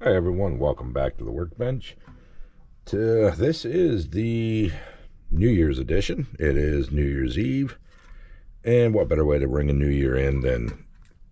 Hi everyone, welcome back to the workbench. This is the New Year's edition. It is New Year's Eve, and what better way to bring a new year in than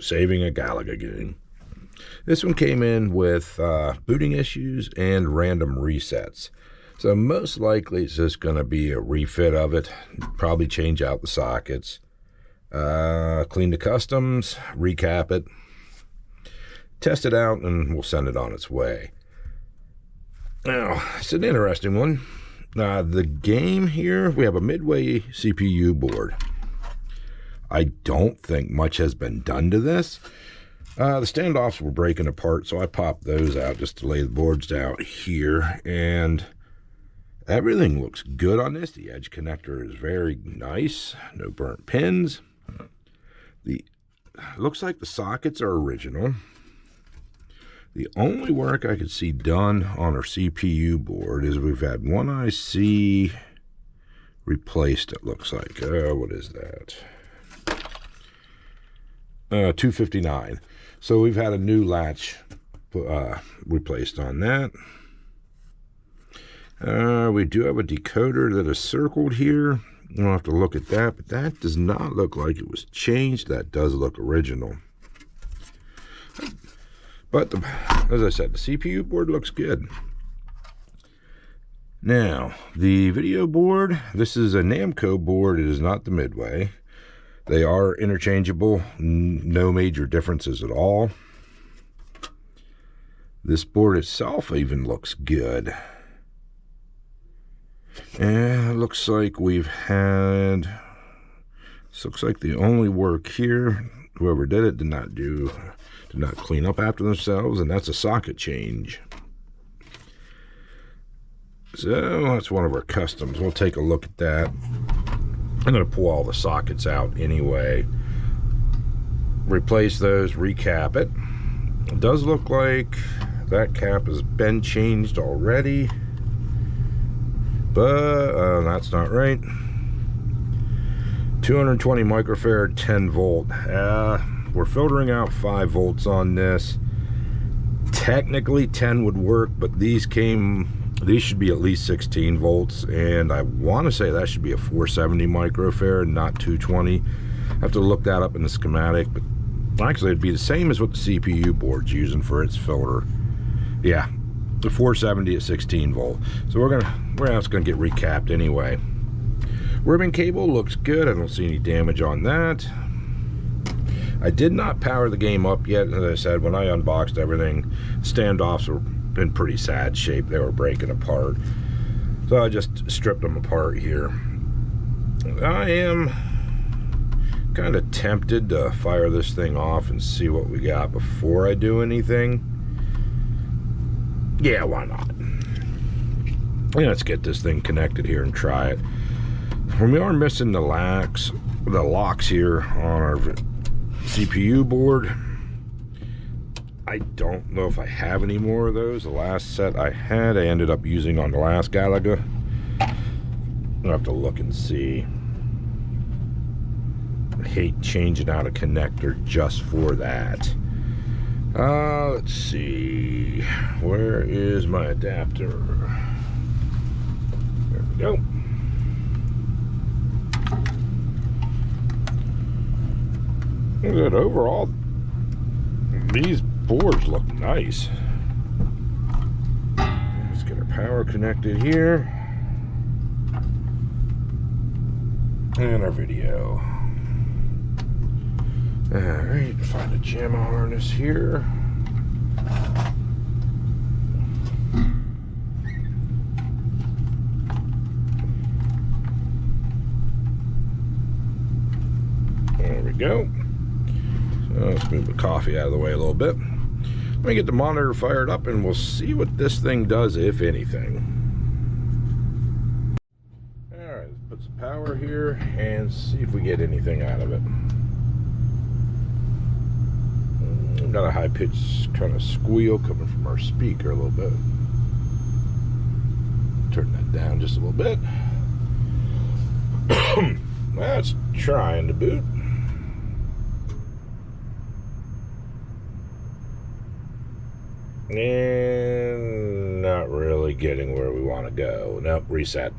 saving a Galaga game. This one came in with booting issues and random resets. So most likely it's just going to be a refit of it, probably change out the sockets, clean the customs, recap it, test it out, and we'll send it on its way. Now, it's an interesting one. The game here, we have a midway CPU board. I don't think much has been done to this. The standoffs were breaking apart, so I popped those out just to lay the boards out here, and everything looks good on this. The edge connector is very nice, no burnt pins. Looks like the sockets are original. The only work I could see done on our CPU board is we've had one IC replaced, it looks like. What is that? 259. So we've had a new latch replaced on that. We do have a decoder that is circled here. We'll have to look at that, but that does not look like it was changed. That does look original. But, as I said, the CPU board looks good. Now, the video board, this is a Namco board. It is not the Midway. They are interchangeable. No major differences at all. This board itself even looks good. And it looks like we've had... This looks like the only work here, whoever did it did not clean up after themselves, and that's a socket change. So that's one of our customs. We'll take a look at that. I'm going to pull all the sockets out anyway, replace those, recap it. It does look like that cap has been changed already, but that's not right. 220 microfarad, 10 volt. We're filtering out 5 volts on this. Technically 10 would work, but these should be at least 16 volts, and I want to say that should be a 470 microfarad, not 220. I have to look that up in the schematic, but actually it'd be the same as what the CPU board's using for its filter. Yeah, the 470 at 16 volt. So we're just gonna get recapped anyway. Ribbon cable looks good. I don't see any damage on that. I did not power the game up yet. As I said, when I unboxed everything, standoffs were in pretty sad shape. They were breaking apart. So I just stripped them apart here. I am kind of tempted to fire this thing off and see what we got before I do anything. Yeah, why not? Let's get this thing connected here and try it. We are missing the locks here on our CPU board. I don't know if I have any more of those. The last set I had, I ended up using on the last Galaga. I'll have to look and see. I hate changing out a connector just for that. Let's see. Where is my adapter? There we go. Good. Overall, these boards look nice. Let's get our power connected here, and our video. Alright, find a JAMA harness here. There we go. Let's move the coffee out of the way a little bit. Let me get the monitor fired up and we'll see what this thing does, if anything. Alright, let's put some power here and see if we get anything out of it. Got a high-pitched kind of squeal coming from our speaker a little bit. Turn that down just a little bit. That's trying to boot. And not really getting where we want to go. Nope, reset.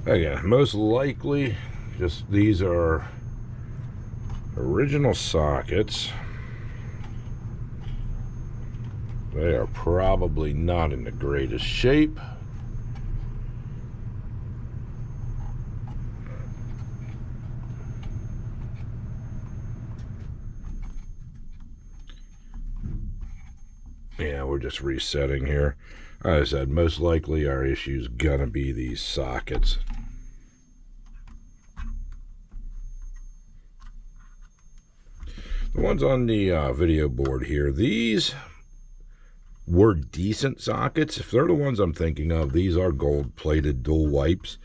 Again, most likely, just these are original sockets. They are probably not in the greatest shape. Yeah, we're just resetting here. Like I said, most likely our issue is gonna be these sockets. The ones on the video board here, these were decent sockets. If they're the ones I'm thinking of, these are gold-plated dual wipes.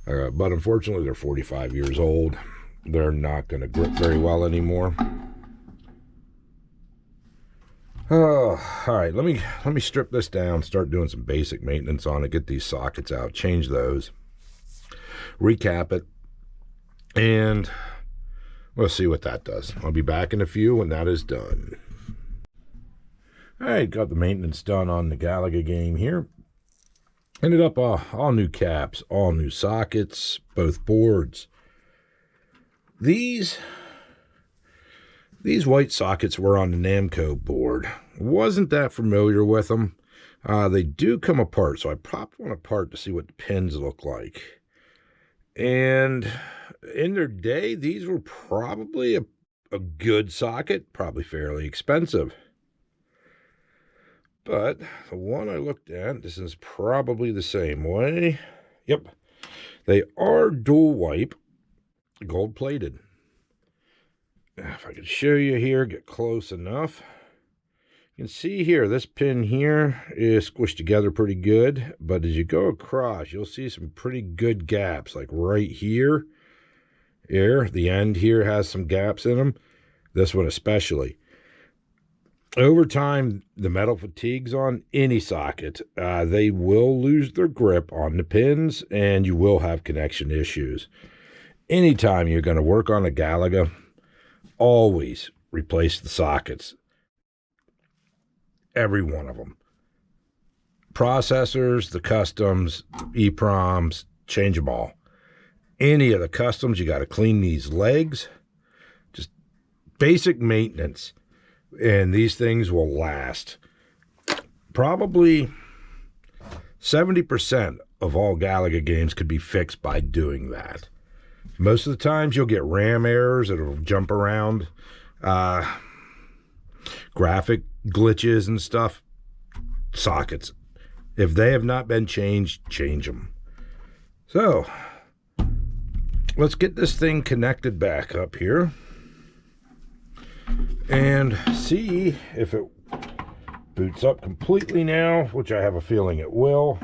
But unfortunately, they're 45 years old. They're not going to grip very well anymore. Oh, all right, let me strip this down, start doing some basic maintenance on it, get these sockets out, change those, recap it, and we'll see what that does. I'll be back in a few when that is done. All right, got the maintenance done on the Galaga game here. Ended up all new caps, all new sockets, both boards. These white sockets were on the Namco board. Wasn't that familiar with them. They do come apart, so I popped one apart to see what the pins look like. And in their day, these were probably a good socket, probably fairly expensive. But the one I looked at, this is probably the same way. Yep, they are dual wipe, gold plated. If I could show you here, get close enough. You can see here, this pin here is squished together pretty good, but as you go across, you'll see some pretty good gaps, like right here. Here, the end here has some gaps in them. This one especially. Over time, the metal fatigues on any socket. They will lose their grip on the pins, and you will have connection issues. Anytime you're going to work on a Galaga, always replace the sockets. Every one of them. Processors, the customs, EPROMs, change them all. Any of the customs, you got to clean these legs. Just basic maintenance. And these things will last. Probably 70% of all Galaga games could be fixed by doing that. Most of the times you'll get RAM errors that'll jump around, graphic glitches and stuff. Sockets. If they have not been changed, change them. So, let's get this thing connected back up here and see if it boots up completely now, which I have a feeling it will.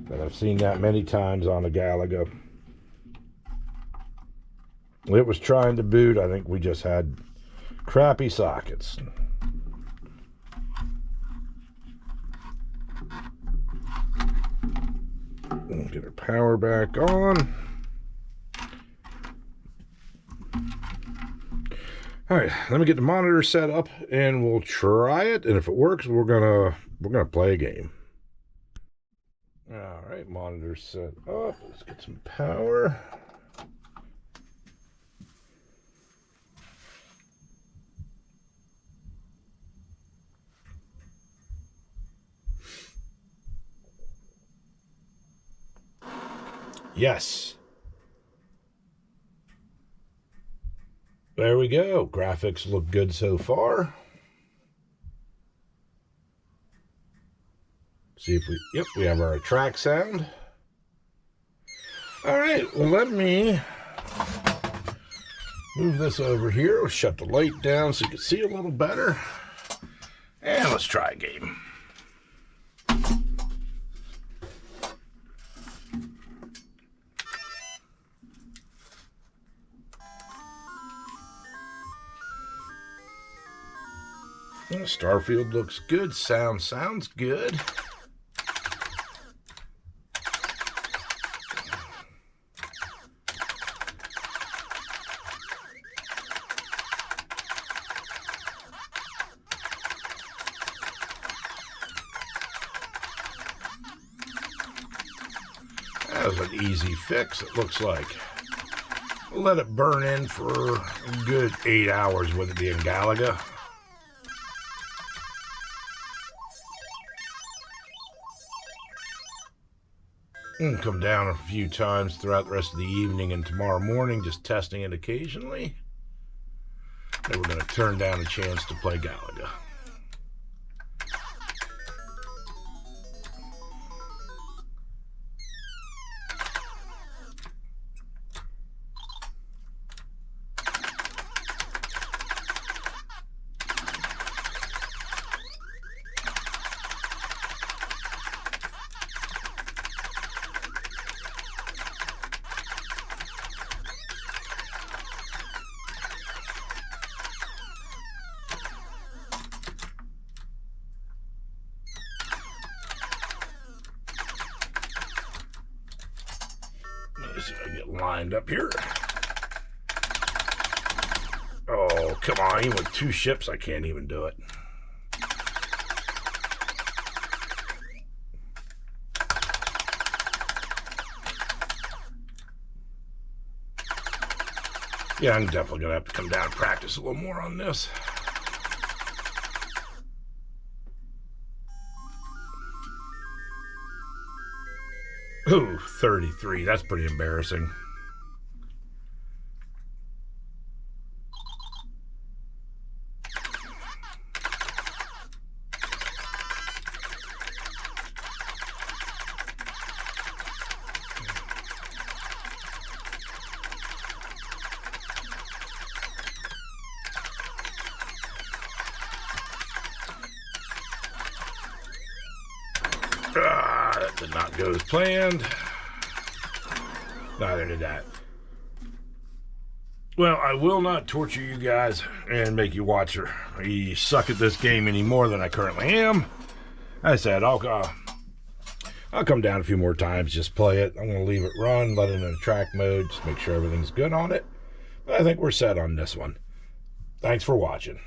But I've seen that many times on a Galaga. It was trying to boot. I think we just had crappy sockets. We'll get our power back on. All right, let me get the monitor set up and we'll try it. And if it works, we're gonna play a game. All right, monitor set up. Let's get some power. Yes. There we go. Graphics look good so far. See if we have our track sound. All right, well, let me move this over here. We'll shut the light down so you can see a little better. And let's try a game. Starfield looks good. Sounds good. That was an easy fix, it looks like. We'll let it burn in for a good 8 hours with it being Galaga. And come down a few times throughout the rest of the evening and tomorrow morning, just testing it occasionally. Then we're going to turn down a chance to play Galaga. Let's see if I can get lined up here. Oh, come on. Even with 2 ships, I can't even do it. Yeah, I'm definitely going to have to come down and practice a little more on this. Ooh, 33. That's pretty embarrassing. That did not go as planned. Neither did that. Well, I will not torture you guys and make you watch me suck at this game any more than I currently am. As I said, I'll come down a few more times, just play it. I'm going to leave it run, let it in track mode, just make sure everything's good on it. But I think we're set on this one. Thanks for watching.